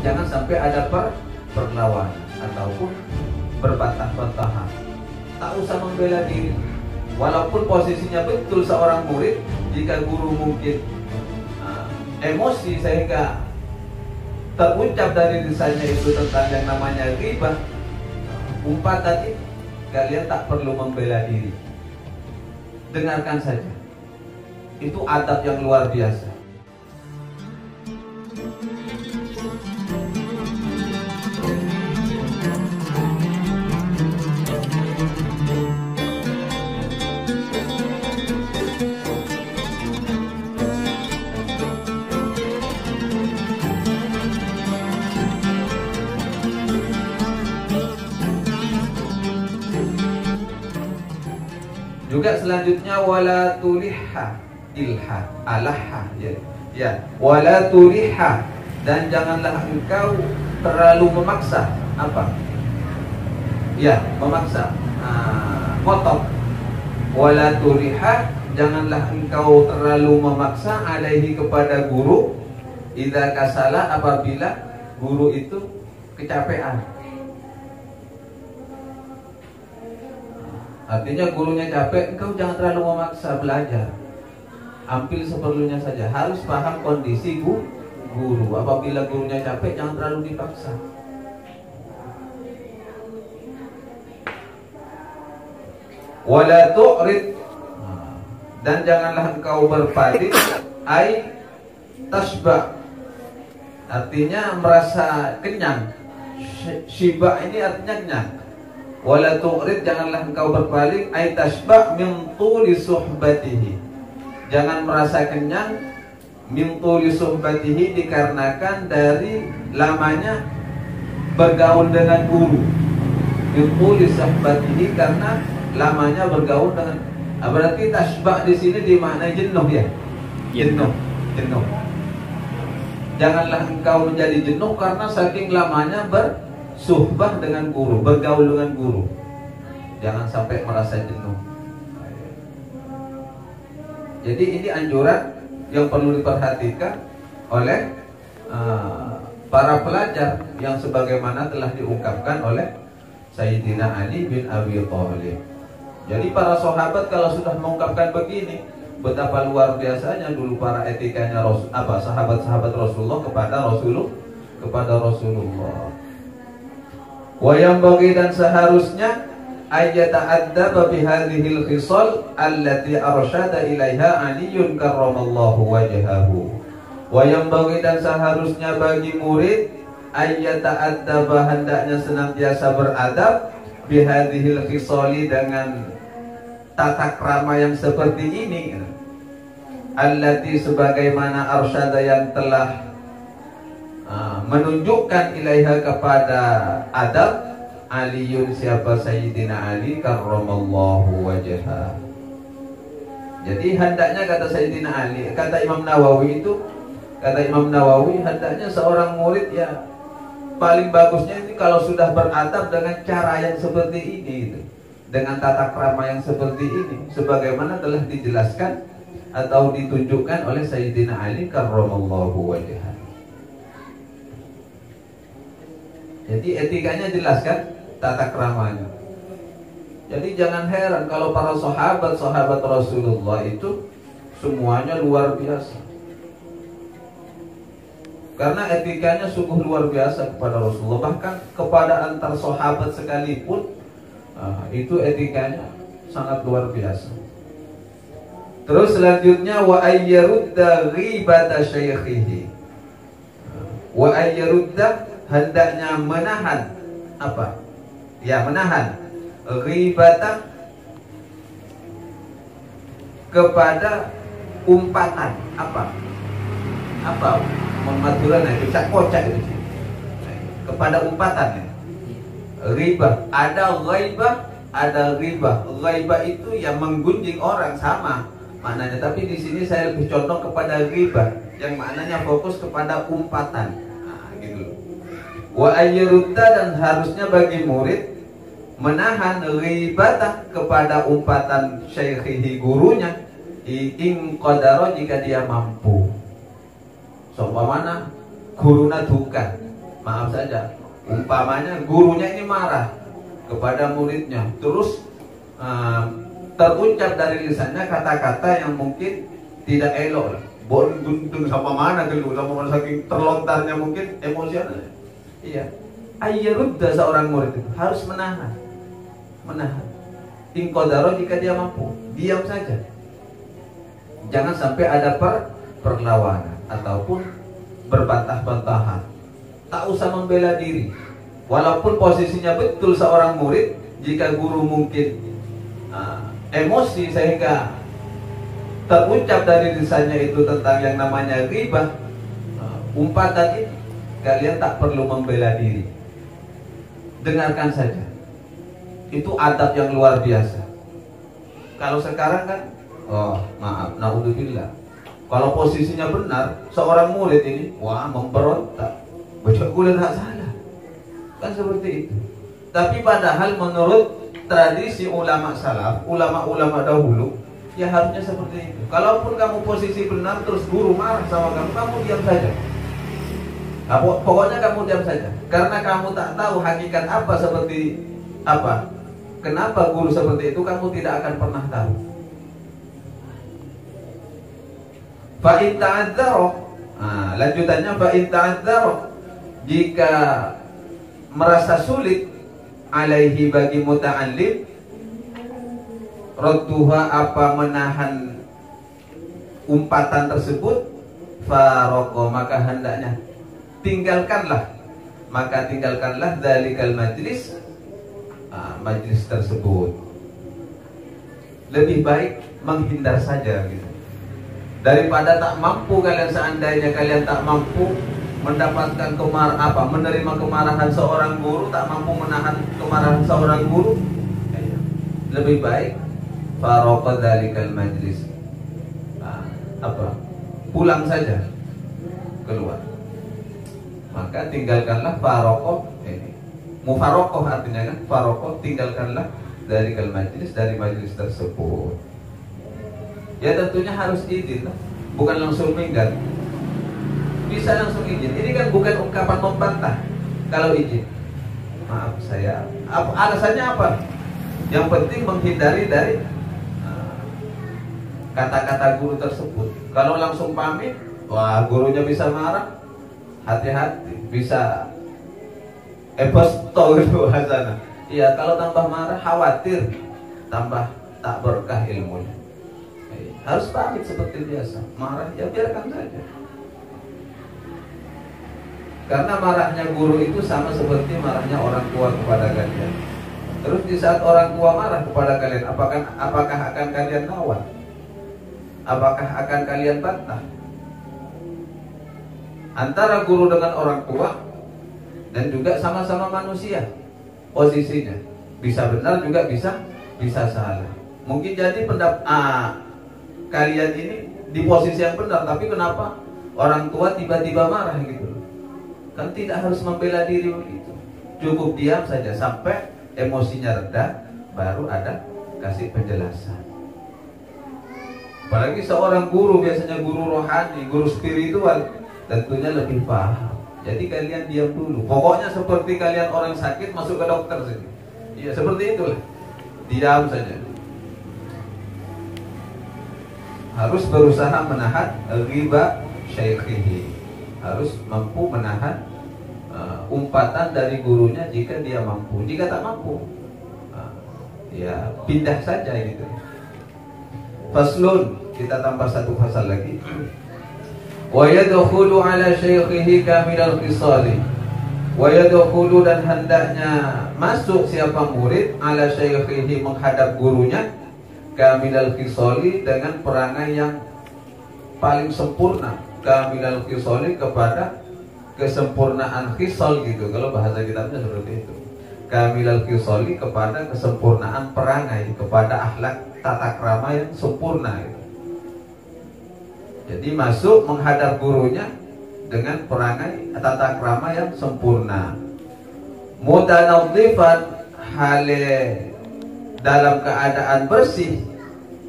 jangan sampai ada perlawanan ataupun berbantah-bantahan. Tak usah membela diri. Walaupun posisinya betul seorang murid, jika guru mungkin emosi sehingga terucap dari lisannya itu tentang yang namanya ghibah, umpatan itu, kalian tak perlu membela diri. Dengarkan saja. Itu adab yang luar biasa. Juga selanjutnya wala tulihha ilha alahha ya wala tulihha, dan janganlah engkau terlalu memaksa memaksa kotok. Wala tulihha, janganlah engkau terlalu memaksa alaihi kepada guru, idza kasala, apabila guru itu kecapean. Artinya gurunya capek, engkau jangan terlalu memaksa belajar. Ambil seperlunya saja. Harus paham kondisi guru. Apabila gurunya capek, jangan terlalu dipaksa. Wala tu'rid, dan janganlah engkau berpaling, ai tasba, artinya merasa kenyang. Shiba ini artinya kenyang. Wala tu'rid, janganlah engkau berpaling, ay tasba' min tuli suhbatihi, jangan merasa kenyang, min tuli suhbatihi, dikarenakan dari lamanya bergaul dengan guru. Min tuli suhbatihi, karena lamanya bergaul dengan, berarti tasba' di sini dimaknai jenuh ya. Jenuh. Janganlah engkau menjadi jenuh karena saking lamanya bersuhbah dengan guru, bergaul dengan guru. Jangan sampai merasa jenuh. Jadi ini anjuran yang perlu diperhatikan oleh para pelajar, yang sebagaimana telah diungkapkan oleh Sayyidina Ali bin Abi Thalib. Jadi para sahabat kalau sudah mengungkapkan begini, betapa luar biasanya dulu para etikanya sahabat-sahabat Rasulullah kepada Rasulullah. Wa yang bagi, dan seharusnya ayyata'addaba bihadhil khisal allati arsyada ilaiha Aliyun karramallahu wajhahu. Wa yang bagi, dan seharusnya bagi murid ayyata'addaba, hendaknya senantiasa beradab, bihadhil khisali, dengan tata krama yang seperti ini, allati, sebagaimana arsyada, yang telah menunjukkan ilaiha kepada adab, Aliyun, siapa Sayyidina Ali karramallahu wajhah. Jadi hendaknya, kata Sayyidina Ali, kata Imam Nawawi, hendaknya seorang murid ya paling bagusnya itu kalau sudah beradab dengan cara yang seperti ini gitu, dengan tata krama yang seperti ini, sebagaimana telah dijelaskan atau ditunjukkan oleh Sayyidina Ali karramallahu wajhah. Jadi etikanya jelas kan, tata kramanya. Jadi jangan heran kalau para sahabat Rasulullah itu semuanya luar biasa, karena etikanya sungguh luar biasa kepada Rasulullah. Bahkan kepada antar sahabat sekalipun itu etikanya sangat luar biasa. Terus selanjutnya wa ayyarudda ghibata syaikhihi. Wa ayyarudda, hendaknya menahan menahan ghibata, kepada umpatan Madura itu kocak itu, kepada umpatan ya. Ghibah, ada ghaibah, ada ghibah. Ghaibah itu yang menggunjing orang sama maknanya, tapi di sini saya lebih condong kepada ghibah yang maknanya fokus kepada umpatan. Gitu. Wa ayyarudda, dan harusnya bagi murid menahan ghibata, kepada umpatan syekhihi, gurunya, in qadara, jika dia mampu. Seumpamana guruna duka, Maaf saja, umpamanya gurunya ini marah kepada muridnya, terus terucap dari lisannya kata-kata yang mungkin tidak elok lah. Guntung sama mana dulu, sama mana, saking terlontarnya mungkin emosional. Iya, ayyarudda seorang murid itu harus menahan. Ingkodaro jika dia mampu, diam saja. Jangan sampai ada perlawanan ataupun berbantah-bantahan. Tak usah membela diri. Walaupun posisinya betul seorang murid, jika guru mungkin emosi sehingga terucap dari lisannya itu tentang yang namanya ghibah, umpatan ini, kalian tak perlu membela diri. Dengarkan saja. Itu adab yang luar biasa. Kalau sekarang kan, oh maaf, naudzubillah, kalau posisinya benar, seorang murid ini, wah memberontak, baca kuliah tak salah, kan seperti itu. Tapi padahal menurut tradisi ulama salaf, ulama-ulama dahulu, ya harusnya seperti itu. Kalaupun kamu posisi benar terus guru marah sama kamu, kamu diam saja. Pokoknya kamu diam saja. Karena kamu tak tahu hakikat apa seperti apa. Kenapa guru seperti itu, kamu tidak akan pernah tahu. Fa in ta'adzara, lanjutannya fa in ta'adzara, jika merasa sulit alaihi bagi muta'allim, radduha apa menahan umpatan tersebut, faraqo maka hendaknya tinggalkanlah dzalikal majlis, majlis tersebut. Lebih baik menghindar saja gitu. Daripada tak mampu kalian, seandainya kalian tak mampu mendapatkan menerima kemarahan seorang guru, tak mampu menahan kemarahan seorang guru, lebih baik faraqo dzalikal majlis, pulang saja, keluar. Maka tinggalkanlah faraqo ini. Mufaraqah artinya kan, faraqo tinggalkanlah dzalikal majlis, dari majlis tersebut. Ya tentunya harus izin, bukan langsung minggat. Bisa langsung izin. Ini kan bukan ungkapan membantah. Kalau izin, maaf saya, alasannya apa? Yang penting menghindari dari kata-kata guru tersebut. Kalau langsung pamit, wah gurunya bisa marah. Hati-hati, bisa eposto itu hasana. Iya, kalau tambah marah, khawatir tambah tak berkah ilmunya. Harus pamit seperti biasa. Marah, ya biarkan saja. Karena marahnya guru itu sama seperti marahnya orang tua kepada kalian. Terus di saat orang tua marah kepada kalian, apakah akan kalian lawan? Apakah akan kalian bantah? Antara guru dengan orang tua, dan juga sama-sama manusia posisinya, bisa benar juga bisa salah. Mungkin jadi kalian ini di posisi yang benar, tapi kenapa orang tua tiba-tiba marah gitu? Kan tidak harus membela diri begitu. Cukup diam saja sampai emosinya reda, baru ada kasih penjelasan. Apalagi seorang guru, biasanya guru rohani, guru spiritual, tentunya lebih paham. Jadi kalian diam dulu. Pokoknya seperti kalian orang sakit masuk ke dokter sini. Iya, seperti itulah. Diam saja. Harus berusaha menahan ghibah syaikhihi. Harus mampu menahan umpatan dari gurunya jika dia mampu. Jika tak mampu, ya pindah saja gitu. Faslun, kita tambah satu fasal lagi. Wa yadkhulu ala syaikhihi kamilal qisali. Wa yadkhulu, dan hendaknya masuk siapa murid ala syaikhihi menghadap gurunya kamilal qisali, dengan perangai yang paling sempurna. Kamilal qisali, kepada kesempurnaan khisal gitu. Kalau bahasa kitabnya seperti itu. Kamilal qisali, kepada kesempurnaan perangai, kepada akhlak tata krama yang sempurna gitu. Jadi masuk menghadap gurunya dengan perangai tata krama yang sempurna. Mutanadzifan, hale dalam keadaan bersih,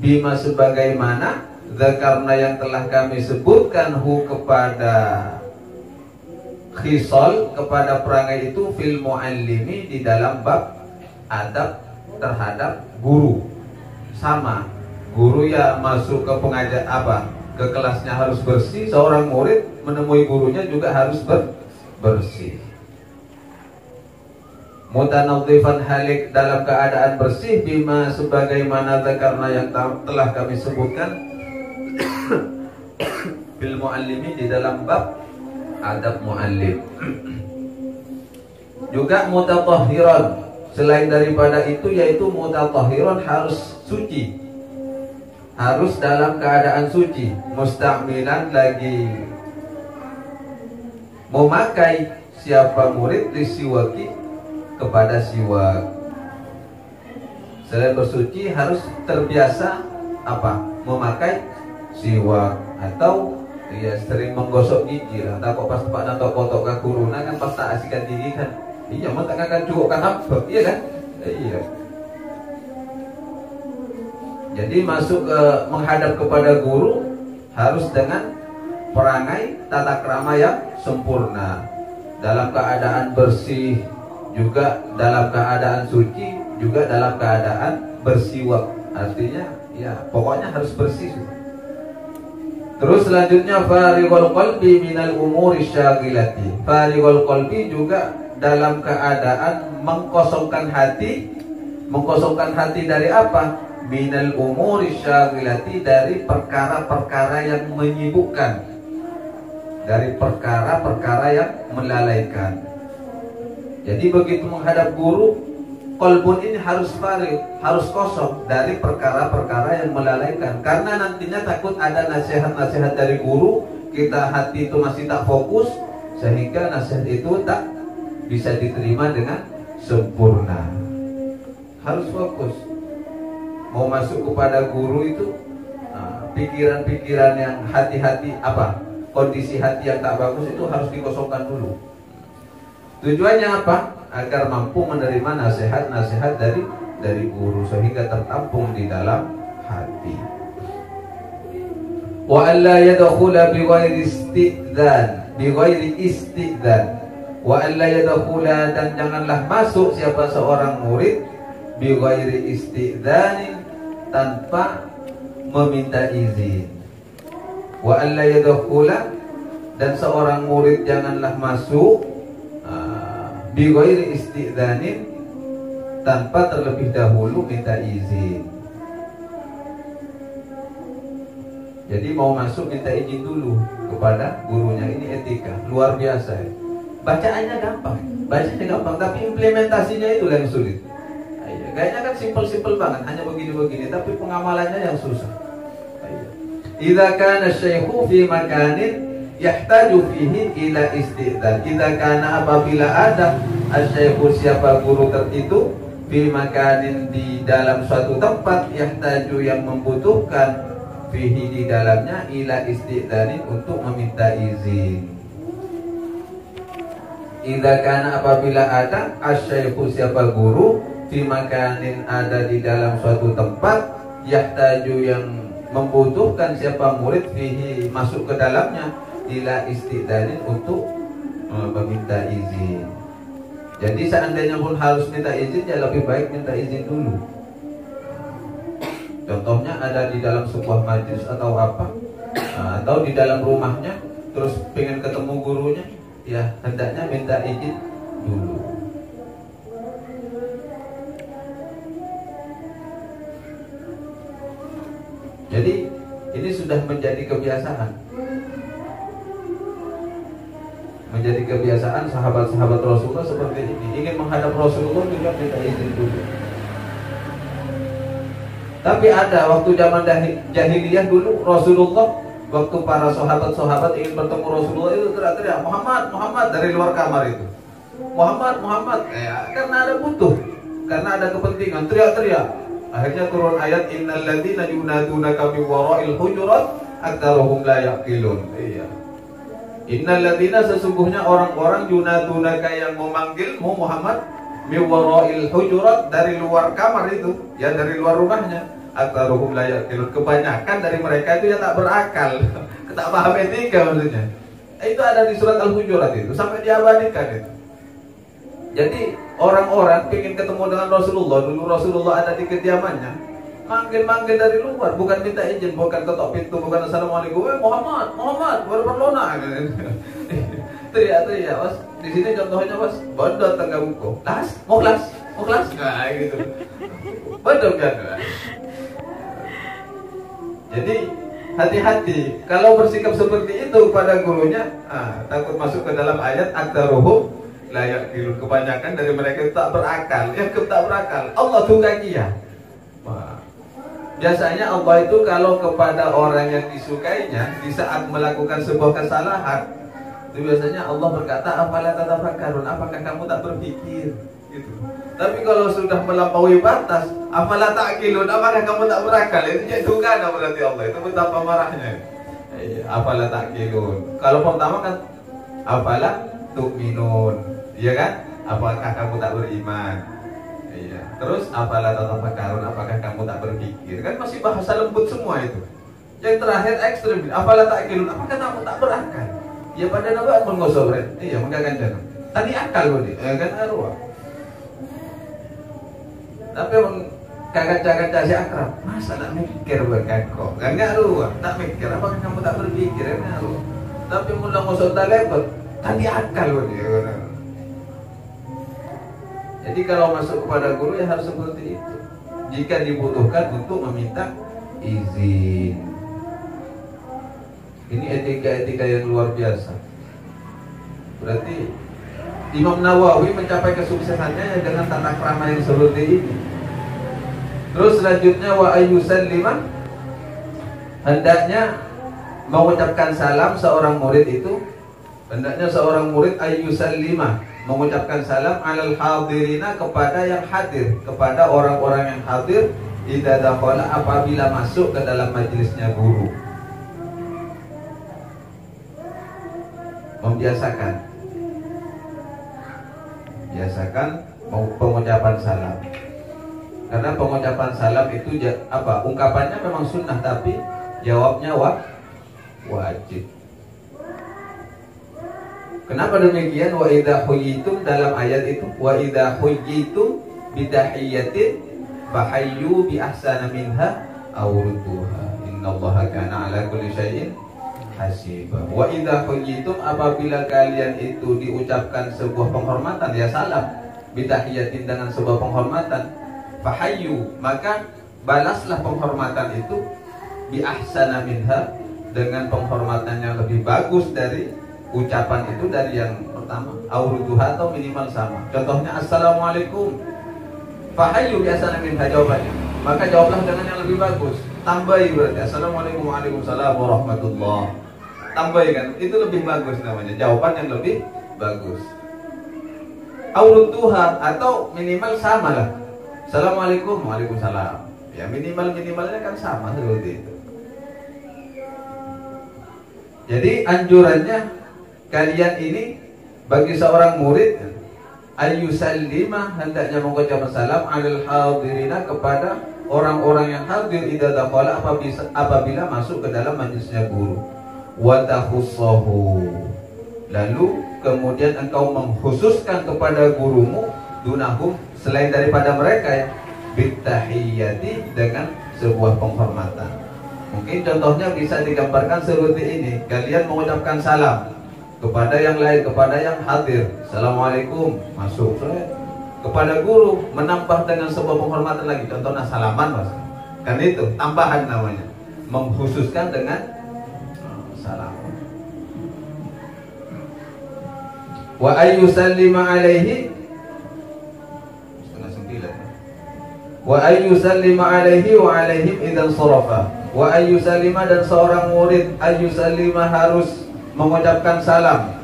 bima sebagaimana dzakarna yang telah kami sebutkan hu kepada khisal kepada perangai itu fil muallimi di dalam bab adab terhadap guru. Sama, guru ya masuk ke pengajar ke kelasnya harus bersih, seorang murid menemui gurunya juga harus bersih. Mutanadzifan halik dalam keadaan bersih bima sebagaimana karena yang telah kami sebutkan bil muallimi di dalam bab adab muallim. Juga mutatahhiran, selain daripada itu yaitu mutatahhiran harus suci, harus dalam keadaan suci, musta'milan lagi memakai siapa murid disiwaki kepada siwak. Selain bersuci harus terbiasa memakai siwak, atau ya sering menggosok gigi lah. Tak kok pas pak nantok kotok ke kuruna kan pas tak asikan gigi kan. Iya, mau tak akan cukup kan apa? Iya kan? Iya. Jadi masuk ke menghadap kepada guru harus dengan perangai tata krama yang sempurna, dalam keadaan bersih, juga dalam keadaan suci, juga dalam keadaan bersiwak. Artinya ya pokoknya harus bersih. Terus selanjutnya farighul qalbi minal umuri syagilati. Farighul qalbi juga dalam keadaan mengkosongkan hati. Mengkosongkan hati dari apa? Minal umuri syagilati, dari perkara-perkara yang menyibukkan, dari perkara-perkara yang melalaikan. Jadi begitu menghadap guru, qalbun ini harus farig, harus kosong dari perkara-perkara yang melalaikan. Karena nantinya takut ada nasihat-nasihat dari guru, kita hati itu masih tak fokus, sehingga nasihat itu tak bisa diterima dengan sempurna. Harus fokus. Mau masuk kepada guru itu, pikiran-pikiran yang hati-hati kondisi hati yang tak bagus itu harus dikosongkan dulu. Tujuannya apa? Agar mampu menerima nasihat-nasihat dari guru, sehingga tertampung di dalam hati. Wa alla yadkhula bi ghairi istidzan. Wa alla yadkhula, dan janganlah masuk siapa seorang murid bi ghairi istidzan, tanpa meminta izin. Wa alla yadkhula, dan seorang murid janganlah masuk bi ghairi istidzanin, tanpa terlebih dahulu minta izin. Jadi mau masuk minta izin dulu kepada gurunya. Ini etika luar biasa ya. Bacaannya gampang, tapi implementasinya itu yang sulit. Kayaknya kan simpel-simpel banget, hanya begini-begini, tapi pengamalannya yang susah. Idza kana syaikhu fi makanin yahtaju fihi ila istidzan. Idza kana, apabila ada asyaikhu siapa guru tertentu, fi makanin di dalam suatu tempat, yahtaju yang membutuhkan, fihi di dalamnya, ila istidzanin untuk meminta izin. Idza kana, apabila ada asyaikhu siapa guru, fi makanin ada di dalam suatu tempat, yahtaju yang membutuhkan siapa murid, fihi masuk ke dalamnya, ila istidzanin untuk meminta izin. Jadi seandainya pun harus minta izin, ya lebih baik minta izin dulu. Contohnya ada di dalam sebuah majlis atau apa, atau di dalam rumahnya, terus pengen ketemu gurunya, ya hendaknya minta izin dulu. Jadi ini sudah menjadi kebiasaan. Menjadi kebiasaan sahabat-sahabat Rasulullah seperti ini. Ingin menghadap Rasulullah juga minta izin dulu. Tapi ada waktu zaman jahiliyah dulu, Rasulullah, waktu para sahabat-sahabat ingin bertemu Rasulullah itu teriak-teriak, Muhammad, Muhammad, dari luar kamar itu. Muhammad, Muhammad, karena ada butuh, karena ada kepentingan, teriak-teriak. Akhirnya turun ayat, innal ladzina yunadunaka min wara'il hujurat aktsaruhum la yaqilun. Iya. Innal ladzina, sesungguhnya orang-orang, yunadunaka yang memanggilmu Muhammad, min wara'il hujurat, dari luar kamar itu, ya dari luar rumahnya, aktsaruhum la yaqilun, kebanyakan dari mereka itu ya tak berakal, tak paham etika maksudnya. Itu ada di surat Al-Hujurat itu, sampai diabadikan itu. Jadi orang-orang ingin ketemu dengan Rasulullah, dulu Rasulullah ada di kediamannya, manggil-manggil dari luar, bukan minta izin, bukan ketok pintu, bukan assalamualaikum, Muhammad, baru berlona. Teriak-teriak, Mas. Di sini contohnya, Mas, bodoh tangga buku. Mau kelas? Nah, gitu. Bodoh kan? Jadi hati-hati kalau bersikap seperti itu pada gurunya, takut masuk ke dalam ayat aktaruhum layak kilun, kebanyakan dari mereka itu tak berakal. Tak berakal. Allah tunggangi ya. Biasanya Allah itu kalau kepada orang yang disukainya di saat melakukan sebuah kesalahan, itu biasanya Allah berkata, "Afala tatafakkarun?" Apakah kamu tak berpikir? Gitu. Tapi kalau sudah melampaui batas, "Afala ta'qilun?" Apakah kamu tak berakal? Itu jatuhkan berarti Allah. Itu betapa marahnya. Afala ta'qilun. Kalau pertama kan afala tu'minun. Iya kan? Apakah kamu tak beriman? Iya. Terus afala tatafakkarun? Apakah kamu tak berpikir? Kan masih bahasa lembut semua itu. Yang terakhir ekstrem. Afala ta'qilun? Apakah kamu tak berakal? Ya pada nabi mengosobren. Iya, menggagankan. Tadi akal loh dia, kan arwah. Tapi kakak-kakak si akrab, masa nak mikir berkakok? Enggak arwah, tak mikir. Apakah kamu tak berpikir? Enggak arwah. Tapi mula ngosok talebot, tadi akal loh dia. Jadi kalau masuk kepada guru ya harus seperti itu. Jika dibutuhkan untuk meminta izin. Ini etika-etika yang luar biasa. Berarti Imam Nawawi mencapai kesuksesannya dengan tata krama yang seperti ini. Terus selanjutnya wa ayyusallima, hendaknya mengucapkan salam seorang murid itu, hendaknya seorang murid ayyusallima, mengucapkan salam alal hadirina, kepada yang hadir, kepada orang-orang yang hadir, idza dakhala, apabila masuk ke dalam majelisnya guru. Membiasakan pengucapan salam. Karena pengucapan salam itu ungkapannya memang sunnah, tapi jawabnya wajib. Kenapa demikian? Wa idza huyitum, dalam ayat itu wa idza huyitum bitahiyatin fahayyu bi ahsana minha aw rudduha innallaha kana ala kulli syai'in hasibah. Wa idza huyitum, apabila kalian itu diucapkan sebuah penghormatan, ya salam, bitahiyatin, dengan sebuah penghormatan, fahayyu, maka balaslah penghormatan itu bi ahsana minha, dengan penghormatan yang lebih bagus dari ucapan itu, dari yang pertama, auruduha, atau minimal sama. Contohnya assalamualaikum, fahayyu bi ahsana minha, jawabannya, maka jawablah dengan yang lebih bagus. Tambahi berarti assalamualaikum, waalaikumsalam warahmatullah. Tambahkan, itu lebih bagus namanya, jawaban yang lebih bagus. Auruduha, atau minimal sama lah. Assalamualaikum, waalaikumsalam. Ya minimalnya kan sama seperti itu. Jadi anjurannya kalian ini bagi seorang murid ayyusallima, hendaknya mengucapkan salam alal hadirina, kepada orang-orang yang hadir, idza dakhala, apabila masuk ke dalam majelisnya guru. Wa takhussahu, lalu kemudian engkau mengkhususkan kepada gurumu, dunahum, selain daripada mereka, ya, bitahiyyati, dengan sebuah penghormatan. Mungkin contohnya bisa digambarkan seperti ini. Kalian mengucapkan salam kepada yang lain, kepada yang hadir, assalamualaikum, masuk. Kepada guru menambah dengan sebuah penghormatan lagi, contohnya salaman, Mas. Kan itu tambahan namanya, mengkhususkan dengan salam. Wa ayyusallima alaihi, setengah 9. Wa ayyusallima alaihi wa alaihim idzan sarafa. Wa ayyusallima, dan seorang murid ayyusallima harus mengucapkan salam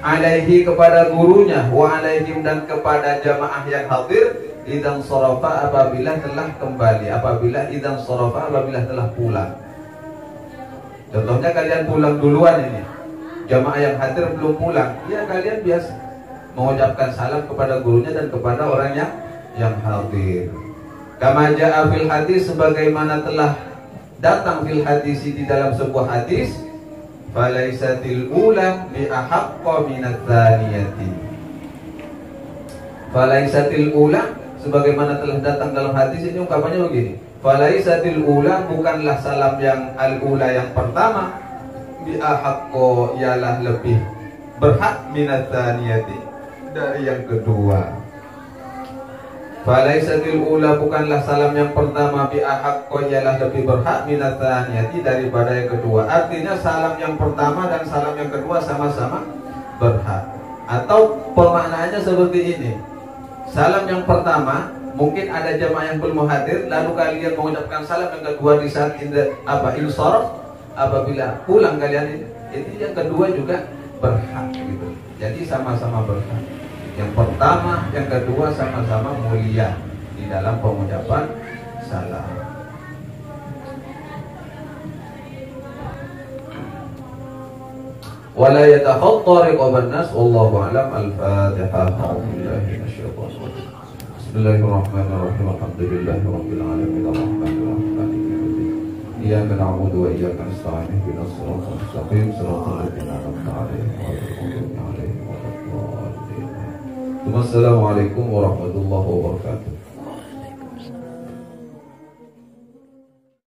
alaihi, kepada gurunya, wa alaihim, dan kepada jamaah yang hadir, idzan sarafa, apabila telah kembali, apabila idzan sarafa, apabila telah pulang. Contohnya kalian pulang duluan ini, jamaah yang hadir belum pulang, ya kalian biasa mengucapkan salam kepada gurunya dan kepada orang yang hadir. Kama jaa fil hadis, sebagaimana telah datang fil hadis, di dalam sebuah hadis, falaisatil ula bi ahaqqa minadz tsaniyati. Falaisatil ula, sebagaimana telah datang dalam hadis ini ungkapannya begini. Falaisatil ula, bukanlah salam yang al-ula yang pertama, bi ahaqqa, ialah lebih berhak minadz tsaniyati, dari yang kedua. Falaisatil ula, bukanlah salam yang pertama, bi ahaqqa, ialah lebih berhak minadz tsaniyati, daripada yang kedua. Artinya salam yang pertama dan salam yang kedua sama-sama berhak. Atau pemaknaannya seperti ini. Salam yang pertama, mungkin ada jamaah yang belum hadir, lalu kalian mengucapkan salam yang kedua di saat insaraf, apabila pulang kalian ini yang kedua juga berhak gitu. Jadi sama-sama berhak. Yang pertama, yang kedua sama-sama mulia di dalam pengucapan salam. Wala yatakhatta riqaban nas, wallahu a'lam. Al-Fatihah. Bismillahirrahmanirrahim. Alhamdulillahi rabbil alamin. Arrahmanir rahim. Maliki yaumiddin. Iyyaka na'budu wa iyyaka nasta'in. Ihdinas siratal mustaqim. Siratal ladzina an'amta 'alaihim ghairil maghdubi 'alaihim waladdallin. Wassalamualaikum warahmatullahi wabarakatuh.